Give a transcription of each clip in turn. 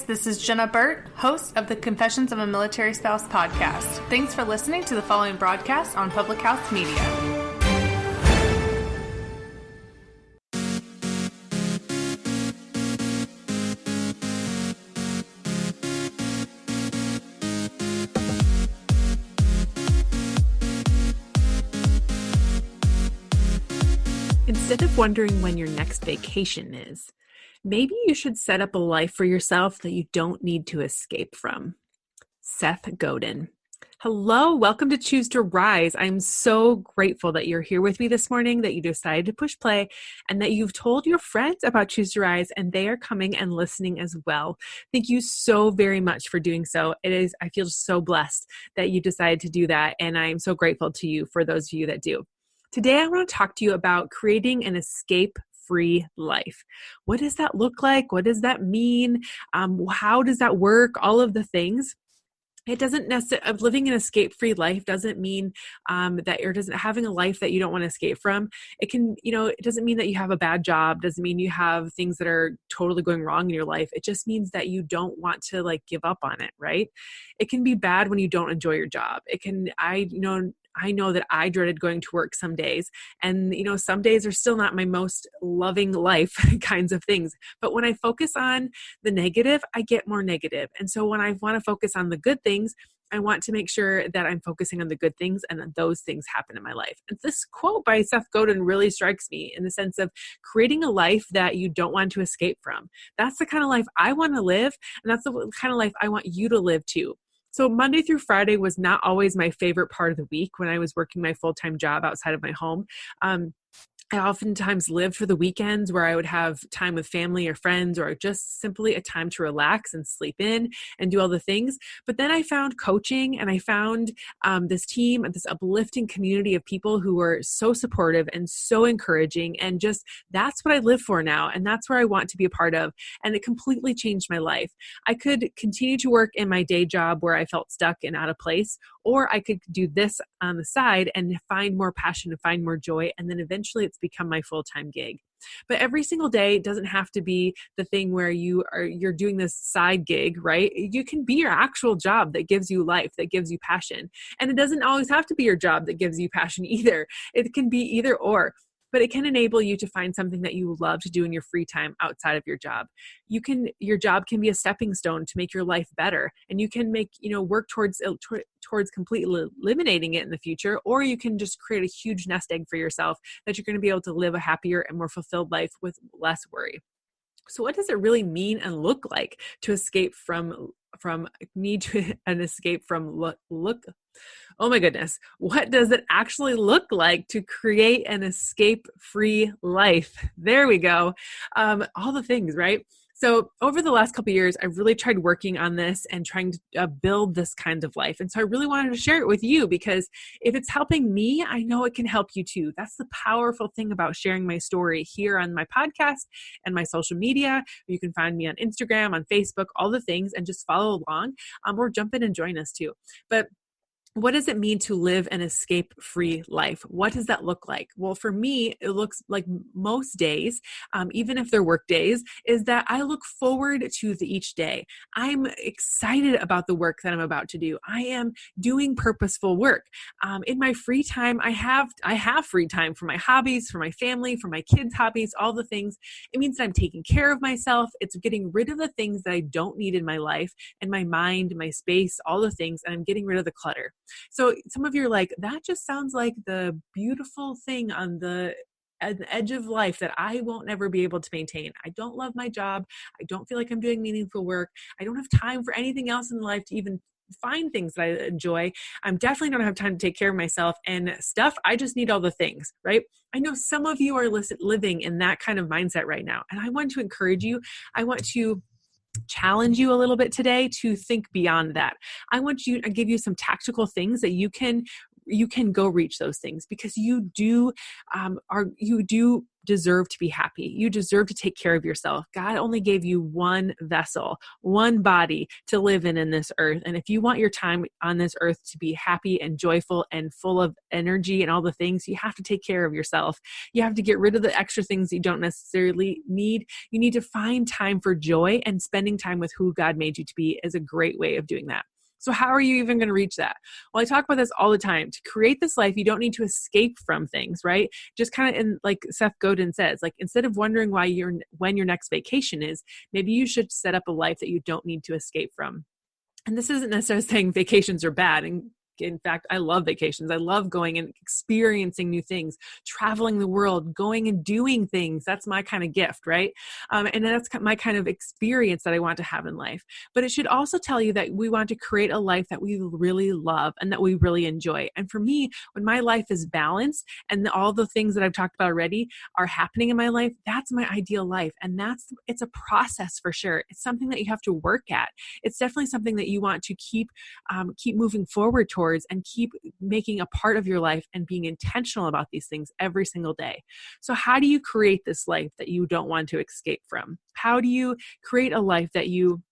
this is Jenna Burt, host of the Confessions of a Military Spouse podcast. Thanks for listening to the following broadcast on Public House Media. Instead of wondering when your next vacation is, maybe you should set up a life for yourself that you don't need to escape from. Seth Godin. Hello, welcome to Choose to Rise. I'm so grateful that you're here with me this morning, that you decided to push play, and that you've told your friends about Choose to Rise, and they are coming and listening as well. Thank you so very much for doing so. I feel so blessed that you decided to do that, and I'm so grateful to you for those of you that do. Today, I want to talk to you about creating an escape-free life. What does that look like? What does that mean? How does that work? All of the things. It doesn't necessarily, living an escape-free life doesn't mean having a life that you don't want to escape from. It can, it doesn't mean that you have a bad job, doesn't mean you have things that are totally going wrong in your life. It just means that you don't want to give up on it, right? It can be bad when you don't enjoy your job. I know that I dreaded going to work some days, and some days are still not my most loving life kinds of things. But when I focus on the negative, I get more negative. And so when I want to focus on the good things, I want to make sure that I'm focusing on the good things and that those things happen in my life. And this quote by Seth Godin really strikes me in the sense of creating a life that you don't want to escape from. That's the kind of life I want to live, and that's the kind of life I want you to live too. So Monday through Friday was not always my favorite part of the week when I was working my full-time job outside of my home. I oftentimes lived for the weekends where I would have time with family or friends, or just simply a time to relax and sleep in and do all the things. But then I found coaching, and I found this team, this uplifting community of people who were so supportive and so encouraging. And just that's what I live for now. And that's where I want to be a part of. And it completely changed my life. I could continue to work in my day job where I felt stuck and out of place, or I could do this on the side and find more passion and find more joy. And then eventually it's become my full-time gig. But every single day doesn't have to be the thing where you're doing this side gig, right? You can be your actual job that gives you life, that gives you passion. And it doesn't always have to be your job that gives you passion either. It can be either or. But it can enable you to find something that you love to do in your free time outside of your job. Your job can be a stepping stone to make your life better, and you can work towards completely eliminating it in the future, or you can just create a huge nest egg for yourself that you're going to be able to live a happier and more fulfilled life with less worry. So what does it really mean and look like to escape from oh my goodness, what does it actually look like to create an escape-free life? There we go. All the things, right? So over the last couple of years, I've really tried working on this and trying to build this kind of life. And so I really wanted to share it with you, because if it's helping me, I know it can help you too. That's the powerful thing about sharing my story here on my podcast and my social media. You can find me on Instagram, on Facebook, all the things, and just follow along, or jump in and join us too. But what does it mean to live an escape-free life? What does that look like? Well, for me, it looks like most days, even if they're work days, is that I look forward to each day. I'm excited about the work that I'm about to do. I am doing purposeful work. In my free time, I have free time for my hobbies, for my family, for my kids' hobbies, all the things. It means that I'm taking care of myself. It's getting rid of the things that I don't need in my life, and my mind, my space, all the things, and I'm getting rid of the clutter. So some of you are like, that just sounds like the beautiful thing on the edge of life that I won't ever be able to maintain. I don't love my job. I don't feel like I'm doing meaningful work. I don't have time for anything else in life to even find things that I enjoy. I'm definitely don't have time to take care of myself and stuff. I just need all the things, right? I know some of you are living in that kind of mindset right now. And I want to encourage you. I want to challenge you a little bit today to think beyond that. I want you to give you some tactical things that you can go reach those things, because you do deserve to be happy. You deserve to take care of yourself. God only gave you one vessel, one body to live in this earth. And if you want your time on this earth to be happy and joyful and full of energy and all the things, you have to take care of yourself. You have to get rid of the extra things you don't necessarily need. You need to find time for joy, and spending time with who God made you to be is a great way of doing that. So how are you even going to reach that? Well, I talk about this all the time. To create this life, you don't need to escape from things, right? Just kind of like Seth Godin says, like, instead of wondering when your next vacation is, maybe you should set up a life that you don't need to escape from. And this isn't necessarily saying vacations are bad. And in fact, I love vacations. I love going and experiencing new things, traveling the world, going and doing things. That's my kind of gift, right? And that's my kind of experience that I want to have in life. But it should also tell you that we want to create a life that we really love and that we really enjoy. And for me, when my life is balanced and all the things that I've talked about already are happening in my life, that's my ideal life. And it's a process for sure. It's something that you have to work at. It's definitely something that you want to keep moving forward towards and keep making a part of your life and being intentional about these things every single day. So how do you create this life that you don't want to escape from? How do you create a life that you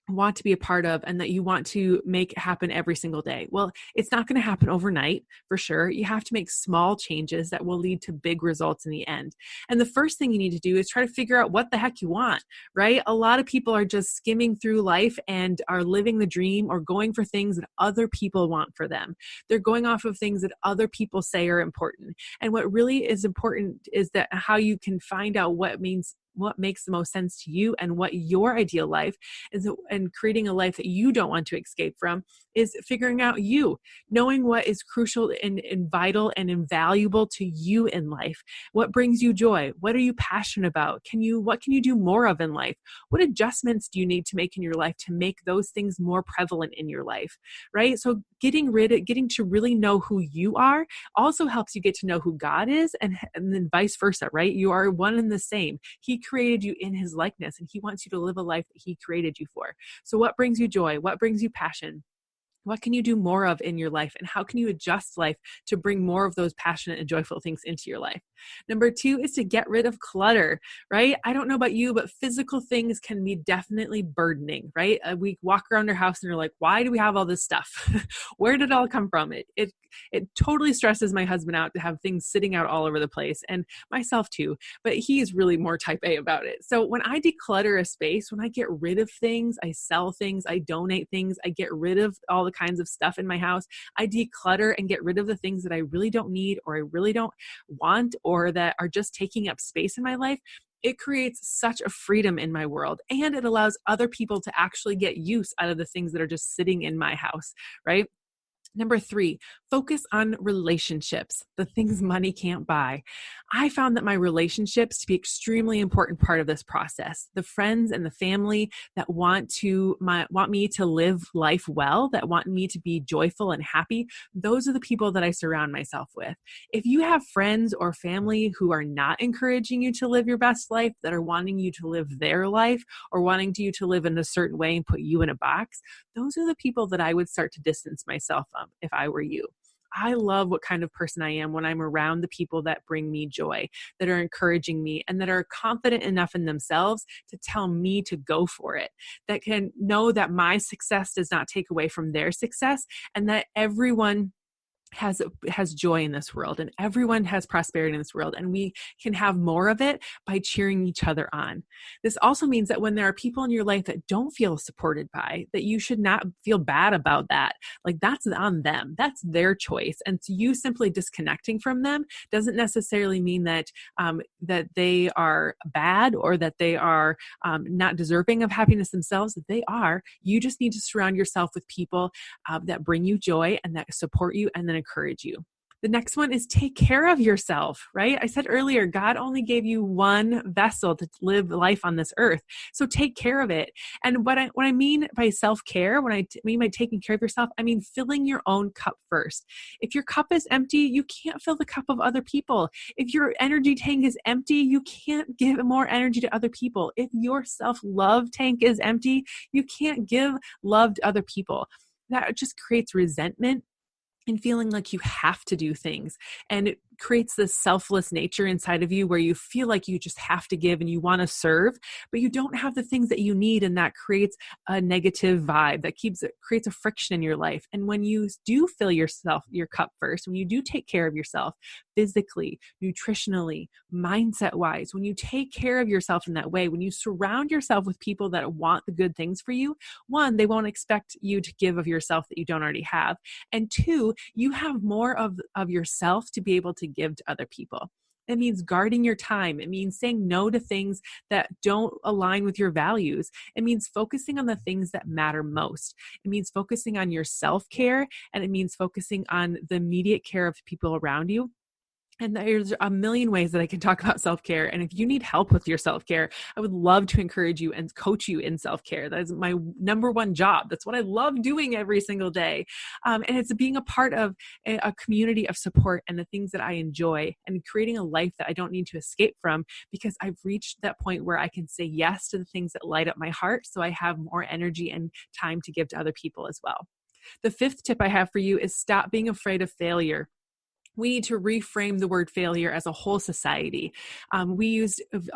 want to be a part of and that you want to make happen every single day? Well, it's not going to happen overnight for sure. You have to make small changes that will lead to big results in the end. And the first thing you need to do is try to figure out what the heck you want, right? A lot of people are just skimming through life and are living the dream or going for things that other people want for them. They're going off of things that other people say are important. And what really is important is that how you can find out what makes the most sense to you and what your ideal life is, and creating a life that you don't want to escape from is figuring out you, knowing what is crucial and vital and invaluable to you in life. What brings you joy? What are you passionate about? What can you do more of in life? What adjustments do you need to make in your life to make those things more prevalent in your life, right? So getting to really know who you are also helps you get to know who God is, and then vice versa, right? You are one and the same. He created you in his likeness, and he wants you to live a life that he created you for. So what brings you joy? What brings you passion? What can you do more of in your life? And how can you adjust life to bring more of those passionate and joyful things into your life? Number 2 is to get rid of clutter, right? I don't know about you, but physical things can be definitely burdening, right? We walk around our house and we're like, why do we have all this stuff? Where did it all come from? It totally stresses my husband out to have things sitting out all over the place, and myself too, but he's really more type A about it. So when I declutter a space, when I get rid of things, I sell things, I donate things, I get rid of all the kinds of stuff in my house, I declutter and get rid of the things that I really don't need or I really don't want or that are just taking up space in my life. It creates such a freedom in my world, and it allows other people to actually get use out of the things that are just sitting in my house, right? Number 3, focus on relationships, the things money can't buy. I found that my relationships to be extremely important part of this process. The friends and the family that want me to live life well, that want me to be joyful and happy, those are the people that I surround myself with. If you have friends or family who are not encouraging you to live your best life, that are wanting you to live their life or wanting you to live in a certain way and put you in a box, those are the people that I would start to distance myself from if I were you. I love what kind of person I am when I'm around the people that bring me joy, that are encouraging me, and that are confident enough in themselves to tell me to go for it, that can know that my success does not take away from their success, and that everyone has joy in this world and everyone has prosperity in this world, and we can have more of it by cheering each other on. This also means that when there are people in your life that don't feel supported by, that you should not feel bad about that. Like, that's on them. That's their choice. And so you simply disconnecting from them doesn't necessarily mean that that they are bad or that they are not deserving of happiness themselves. That they are. You just need to surround yourself with people that bring you joy and that support you and then encourage you. The next one is take care of yourself, right? I said earlier, God only gave you one vessel to live life on this earth. So take care of it. And what I mean by self-care, when I mean by taking care of yourself, I mean filling your own cup first. If your cup is empty, you can't fill the cup of other people. If your energy tank is empty, you can't give more energy to other people. If your self-love tank is empty, you can't give love to other people. That just creates resentment and feeling like you have to do things. And creates this selfless nature inside of you where you feel like you just have to give and you want to serve, but you don't have the things that you need. And that creates a negative vibe that creates a friction in your life. And when you do fill your cup first, when you do take care of yourself physically, nutritionally, mindset wise, when you take care of yourself in that way, when you surround yourself with people that want the good things for you, one, they won't expect you to give of yourself that you don't already have. And two, you have more of yourself to be able to give to other people. It means guarding your time. It means saying no to things that don't align with your values. It means focusing on the things that matter most. It means focusing on your self-care, and it means focusing on the immediate care of people around you. And there's a million ways that I can talk about self-care. And if you need help with your self-care, I would love to encourage you and coach you in self-care. That is my number one job. That's what I love doing every single day. And it's being a part of a community of support and the things that I enjoy, and creating a life that I don't need to escape from, because I've reached that point where I can say yes to the things that light up my heart, so I have more energy and time to give to other people as well. The fifth tip I have for you is stop being afraid of failure. We need to reframe the word failure as a whole society. A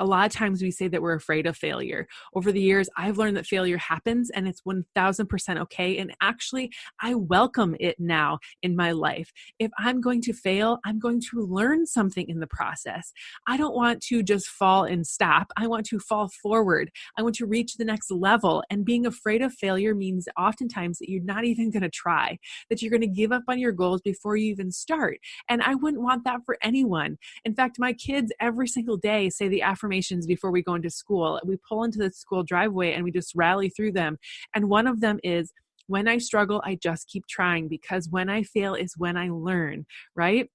lot of times we say that we're afraid of failure. Over the years, I've learned that failure happens and it's 1000% okay. And actually, I welcome it now in my life. If I'm going to fail, I'm going to learn something in the process. I don't want to just fall and stop. I want to fall forward. I want to reach the next level. And being afraid of failure means oftentimes that you're not even going to try, that you're going to give up on your goals before you even start. And I wouldn't want that for anyone. In fact, my kids every single day say the affirmations before we go into school. We pull into the school driveway and we just rally through them. And one of them is, when I struggle, I just keep trying, because when I fail is when I learn, right?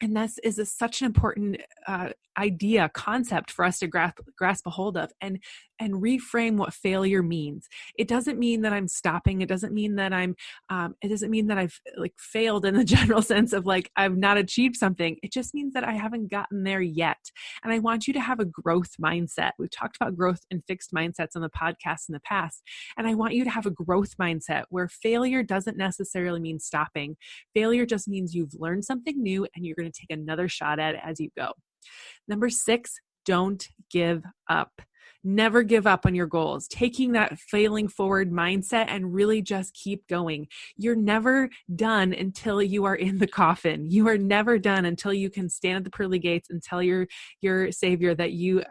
And this is such an important concept for us to grasp a hold of and reframe what failure means. It doesn't mean that I'm stopping. It doesn't mean that I've failed in the general sense of I've not achieved something. It just means that I haven't gotten there yet. And I want you to have a growth mindset. We've talked about growth and fixed mindsets on the podcast in the past. And I want you to have a growth mindset where failure doesn't necessarily mean stopping. Failure just means you've learned something new and you're going to take another shot at it as you go. Number 6, don't give up. Never give up on your goals. Taking that failing forward mindset and really just keep going. You're never done until you are in the coffin. You are never done until you can stand at the pearly gates and tell your Savior that you've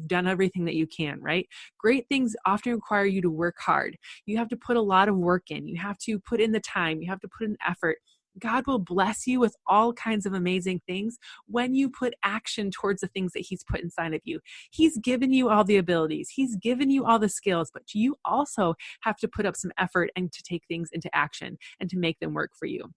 done everything that you can, right? Great things often require you to work hard. You have to put a lot of work in. You have to put in the time. You have to put in effort. God will bless you with all kinds of amazing things when you put action towards the things that He's put inside of you. He's given you all the abilities. He's given you all the skills, but you also have to put up some effort and to take things into action and to make them work for you.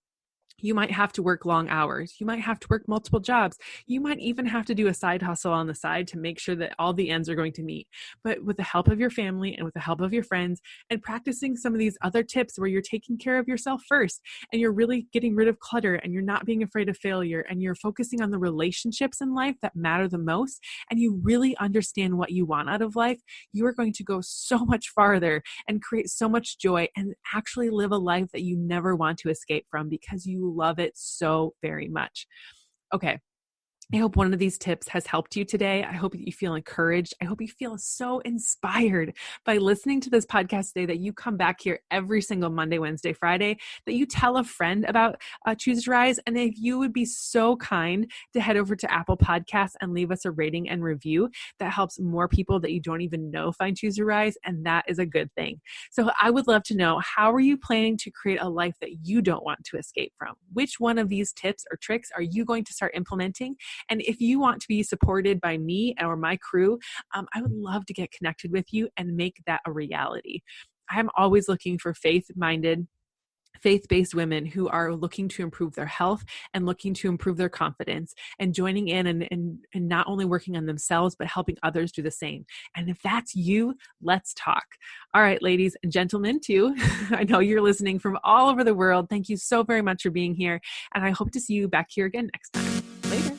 You might have to work long hours. You might have to work multiple jobs. You might even have to do a side hustle on the side to make sure that all the ends are going to meet. But with the help of your family and with the help of your friends and practicing some of these other tips where you're taking care of yourself first and you're really getting rid of clutter and you're not being afraid of failure and you're focusing on the relationships in life that matter the most and you really understand what you want out of life, you are going to go so much farther and create so much joy and actually live a life that you never want to escape from because you love it so very much. Okay. I hope one of these tips has helped you today. I hope that you feel encouraged. I hope you feel so inspired by listening to this podcast today that you come back here every single Monday, Wednesday, Friday, that you tell a friend about Choose to Rise. And if you would be so kind to head over to Apple Podcasts and leave us a rating and review, that helps more people that you don't even know find Choose to Rise. And that is a good thing. So I would love to know, how are you planning to create a life that you don't want to escape from? Which one of these tips or tricks are you going to start implementing? And if you want to be supported by me or my crew, I would love to get connected with you and make that a reality. I'm always looking for faith-minded, faith-based women who are looking to improve their health and looking to improve their confidence and joining in and not only working on themselves, but helping others do the same. And if that's you, let's talk. All right, ladies and gentlemen too. I know you're listening from all over the world. Thank you so very much for being here. And I hope to see you back here again next time. Later.